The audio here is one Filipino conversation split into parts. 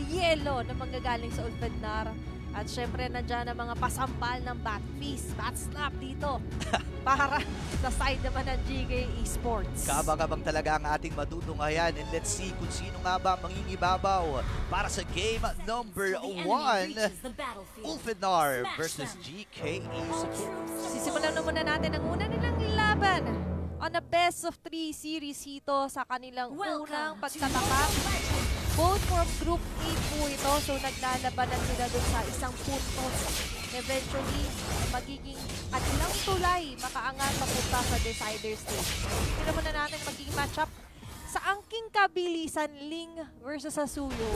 yelo na manggagaling sa Ulfednar. At syempre, nandiyan ang mga pasampal ng Bat Feast, Bat Snap dito para sa side naman ng GK Esports. Kabang-abang talaga ang ating matutunghayan, and let's see kung sino nga ba mangingibabaw para sa game number 1, Ulfednar versus GK Esports. Sisimulan na muna natin ang una nilang laban on a best of 3 series ito sa kanilang unang pagtatapak. Both from Group A po ito, so naglalabanan sila dun sa isang puntos. Eventually, magiging at ilang tulay makaangat papunta sa decider stage. Tignan muna natin magiging matchup sa angking kabilisan, Ling versus Asuyo.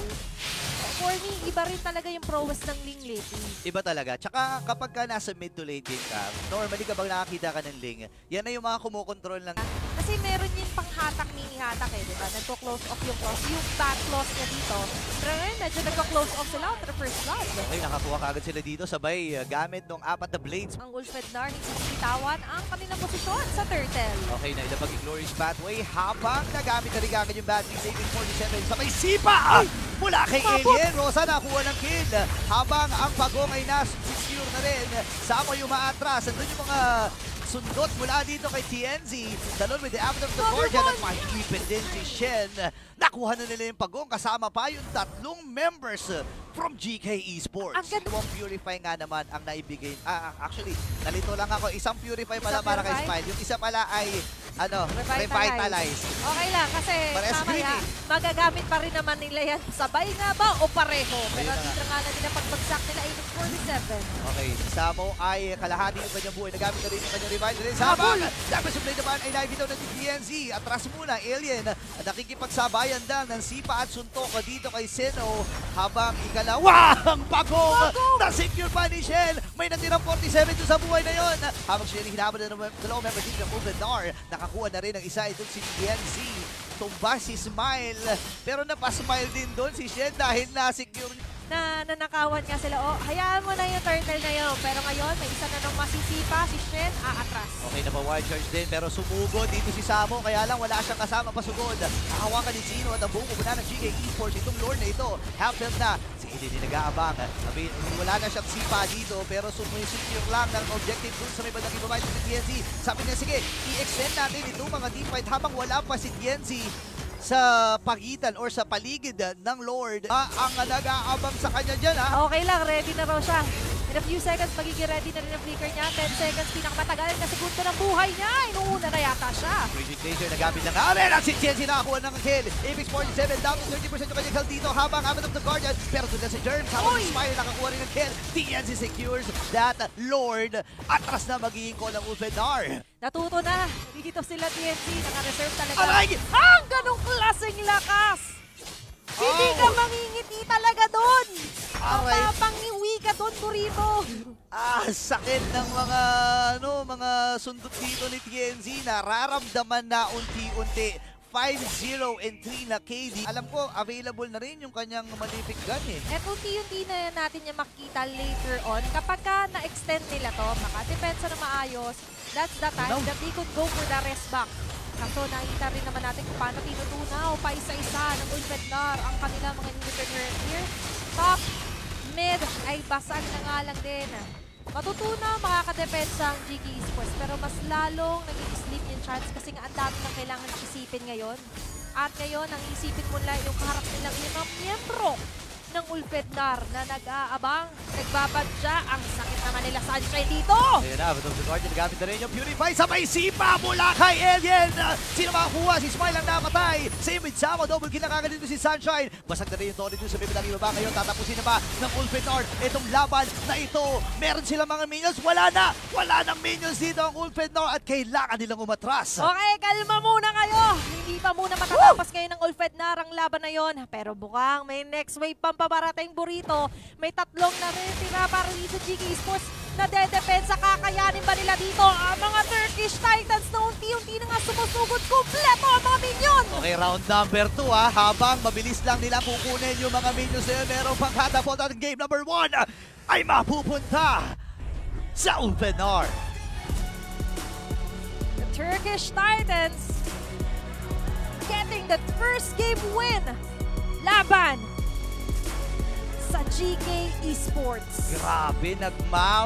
For me, iba rin talaga yung prowess ng Ling lately. Iba talaga. Tsaka kapag ka nasa mid to late game ka, normally kapag nakakita ka ng Ling, yan na yung mga kumukontrol ng... Kasi meron yung panghatak, mini-hatak eh, diba? Nagko-close off yung cross, yung back close niya dito. Pero ngayon, medyo nagko-close off sila after first blood. Okay, nakakuha kagad sila dito sabay gamit ng 4 na blades. Ang Ulfednar, nagsipitawan ang kanilang posisyon sa turtle. Okay, nailabag yung Glorious Pathway habang nagamit na rin agad yung Battery Saving 47 sabay sipa! Mula kay Alien, Rosa nakuha ng kill. Habang ang pagong ay nas-secure na rin. Sama yung maatras. Andun yung mga sundot mula dito kay TNZ. Dalon with the Avenue of the Guardian at mahigipin din si Shen. Nakuha na nila yung pagong kasama pa yung 3 members from GK Esports. Ang Purify nga naman ang naibigay. Actually, nalito lang ako. Isang Purify pala para kay Smile. Yung isa pala ay Revitalize. Okay lang kasi mamaya magagamit pa rin naman nila yan. Sabay nga ba o pareho? Pero dito nga na nila pagbagsak nila 8-47. Okay, Samo ay kalahati yung kanyang buhay. Nagamit na rin yung kanyang Revitalize. Habang Damage Blade naman ay live ito ng TNZ. Atras muna, Alien. Nakikipagsabayan lang ng sipa at suntok dito kay Seno. Habang ikalawang pagong na-secure pa ni Shen. May natirang 47 doon sa buhay na yon. Habang Shen hinaban na ng dalawang member team ng Ulfednar. Nakakuha na rin ang isa ito si TNZ. Tumba si Smile. Pero napasmile din doon si Shen dahil na-secure na nanakawan nga sila. O, hayaan mo na yung turtle na yun. Pero ngayon, may isa na nung masisipa, si Shen, aatras. Okay na pa wild charge din, pero sumugod dito si Samo. Kaya lang wala siyang kasama pasugod. Nakahawakan ni Zino at ang buong kumuna ng GK Esports. Itong Lord na ito, help him na. Si Eden din nag-aabang. Wala na siyang sipa dito, pero sumisecure lang ng objective dun sa may bandang ibabay si TNZ. Sabi niya, sige, i-extend natin itong mga team fight habang wala pa si TNZ sa pagitan or sa paligid ng Lord. Ang nag-aabang sa kanya dyan, ha? Okay lang, ready na raw siya. In a few seconds, magiging ready na rin ang flicker niya. 10 seconds, pinakamatagal na segundo ng buhay niya. Inuuna na yata siya. Raging Laser, nagamit lang rin. At si Chen nakakuha ng kill. Apex 47, down to 30% yung kanyang kill dito habang Avenue of the Guardian. Pero doon na si Germs. Habang si Smile nakakuha rin ng kill. TNZ secures that Lord. Atras na magiging call ng Ulfednar. Natuto na. Dito sila TNZ. Naka-reserve talaga. Aray! Ang ganong klaseng lakas! Hindi ka mangingiti talaga doon! Mapapangiwi ka doon, Burrito! Sakit ng mga sundot dito ni TNZ. Nararamdaman na unti-unti. 5-0-3 na KD. Alam ko, available na rin yung kanyang Malefic Gun eh. At unti-unti na natin yung makita later on. Kapag ka na-extend nila to, makadepensa na maayos, that's the time that they could go for the rest back. Kaso nakita rin naman natin kung paano tinutunaw pa isa-isa ng Ulfednar ang kanilang mga inhibitor here. Top, mid ay basag na nga lang din. Matutunaw makakadepensa ang GK Esports pero mas lalong nag-i-sleep yung chance kasi nga ang dami nang kailangan isipin ngayon. At ngayon, ang isipin mo lang yung kaharap nilang mga miyembro ng Ulfednar na nag-aabang, nagbabadya. Ang sakit naman nila Sunshine dito! Ayun na, Avenue of the Guardian, nagamit na rin yung Purify. Sabay sipa mula kay Alien! Sino makakuha? Si Smile ang namatay. Same with Samo, double kill na kagad dito si Sunshine. Basag na rin yung Tony dun sa bibitang ibaba. Ngayon, tatapusin na ba ng Ulfednar itong laban na ito? Meron silang mga minions? Wala na! Wala ng minions dito ang Ulfednar at kailangan nilang umatras. Okay, kalma muna kayo! Hindi pa muna matatapos ngayon ng Ulfednar ang laban na yon. Pero bukang may next wave pang paparating, Burrito. May 3 na rin tira para dito GK Esports na dedepensa. Kakayanin ba nila dito ang mga Turkish Titans na unti-unti na nga sumusugod kompleto ang mga minion? Okay, round number 2 ha. Habang mabilis lang nila kukunin yung mga minions na meron pang catapult at game number 1 ay mapupunta sa Ulfednar. The Turkish Titans getting the first game win laban GK Esports. Grabe, nagmount